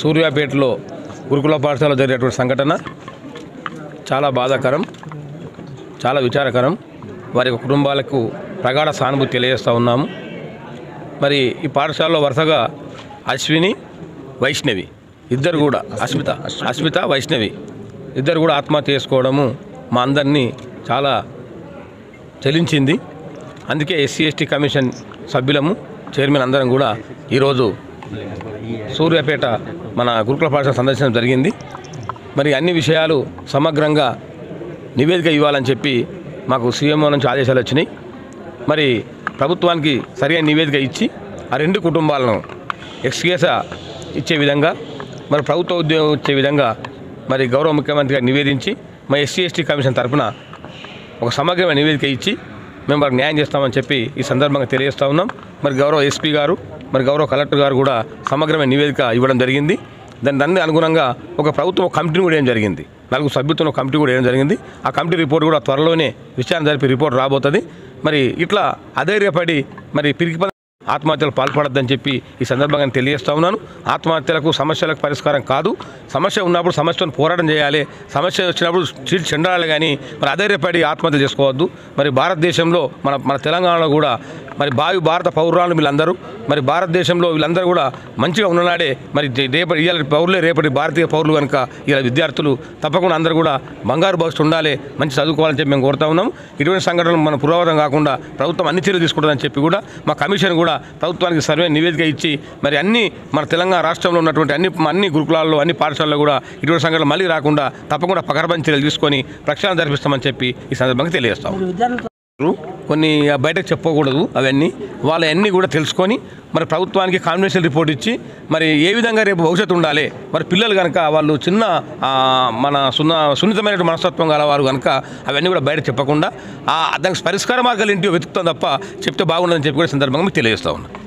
సూర్యాపేటలో గురుకుల పాఠశాలలో జరిగినటువంటి సంఘటన చాలా బాధాకరం, చాలా విచారకరం. వారి కుటుంబాలకు ప్రగాఢ సానుభూతి తెలియజేస్తూ ఉన్నాము. మరి ఈ పాఠశాలలో వరుసగా అశ్విని, వైష్ణవి ఇద్దరు కూడా అస్మిత వైష్ణవి ఇద్దరు కూడా ఆత్మహత్య చేసుకోవడము మా అందరినీ చాలా చలించింది. అందుకే ఎస్సీ ఎస్టీ కమిషన్ సభ్యులము, చైర్మన్ అందరం కూడా ఈరోజు సూర్యాపేట మన గురుకుల పాఠశాల సందర్శించడం జరిగింది. మరి అన్ని విషయాలు సమగ్రంగా నివేదిక ఇవ్వాలని చెప్పి మాకు సీఎంఓ నుంచి ఆదేశాలు వచ్చినాయి. మరి ప్రభుత్వానికి సరైన నివేదిక ఇచ్చి ఆ రెండు కుటుంబాలను ఎక్స్గ్రేషియా ఇచ్చే విధంగా, మరి ప్రభుత్వ ఉద్యోగం ఇచ్చే విధంగా మరి గౌరవ ముఖ్యమంత్రి గారు నివేదించి మా ఎస్సీ ఎస్టీ కమిషన్ తరఫున ఒక సమగ్రమైన నివేదిక ఇచ్చి మేము వారికి న్యాయం చేస్తామని చెప్పి ఈ సందర్భంగా తెలియజేస్తూ ఉన్నాం. మరి గౌరవ ఎస్పీ గారు, మరి గౌరవ కలెక్టర్ గారు కూడా సమగ్రమైన నివేదిక ఇవ్వడం జరిగింది. దాన్ని అనుగుణంగా ఒక ప్రభుత్వం కమిటీని కూడా వేయడం జరిగింది. 4 సభ్యులతో కమిటీ కూడా వేయడం జరిగింది. ఆ కమిటీ రిపోర్ట్ కూడా త్వరలోనే విచారణ జరిపి రిపోర్ట్ రాబోతుంది. మరి ఇట్లా అధైర్యపడి మరి పిరికి ఆత్మహత్యలు పాల్పడద్దని చెప్పి ఈ సందర్భంగా తెలియజేస్తూ ఉన్నాను. ఆత్మహత్యలకు సమస్యలకు పరిష్కారం కాదు. సమస్య ఉన్నప్పుడు సమస్యను పోరాటం చేయాలి. సమస్య వచ్చినప్పుడు చెండాలి, కానీ మరి అధైర్యపడి ఆత్మహత్య చేసుకోవద్దు. మరి భారతదేశంలో మన తెలంగాణలో కూడా మరి భారత పౌరులు వీళ్ళందరూ, మరి భారతదేశంలో వీళ్ళందరూ కూడా మంచిగా ఉన్ననాడే మరి ఇవాళ పౌరులే రేపటి భారతీయ పౌరులు కనుక ఇలా విద్యార్థులు తప్పకుండా అందరూ కూడా బంగారు భవిష్యత్తు ఉండాలి, మంచి చదువుకోవాలని చెప్పి మేము కోరుతా ఉన్నాము. ఇటువంటి సంఘటనలు మన పురోగతం కాకుండా ప్రభుత్వం అన్ని చర్యలు తీసుకుంటుందని చెప్పి కూడా మా కమిషన్ కూడా ప్రభుత్వానికి సర్వే నివేదిక ఇచ్చి మరి అన్ని మన తెలంగాణ రాష్ట్రంలో ఉన్నటువంటి అన్ని గురుకులాల్లో, అన్ని పాఠశాలలో కూడా ఇటువంటి సంఘటనలు మళ్ళీ రాకుండా తప్పకుండా పకడ్బందీ చర్యలు తీసుకొని ప్రక్షాళన జరిపిస్తామని చెప్పి ఈ సందర్భంగా తెలియజేస్తాం. కొన్ని బయటకు చెప్పకూడదు, అవన్నీ కూడా తెలుసుకొని మరి ప్రభుత్వానికి కాన్ఫిడెన్షియల్ రిపోర్ట్ ఇచ్చి మరి ఏ విధంగా రేపు భవిష్యత్తు ఉండాలి, మరి పిల్లలు కనుక వాళ్ళు చిన్న సున్నితమైన మనస్తత్వం గలవారు కనుక అవన్నీ కూడా బయట చెప్పకుండా దానికి పరిష్కార మార్గాలు ఏంటో వెతుకుతాం తప్ప చెప్తే బాగుండదని చెప్పి కూడా సందర్భంగా మీకు తెలియజేస్తా ఉన్నాను.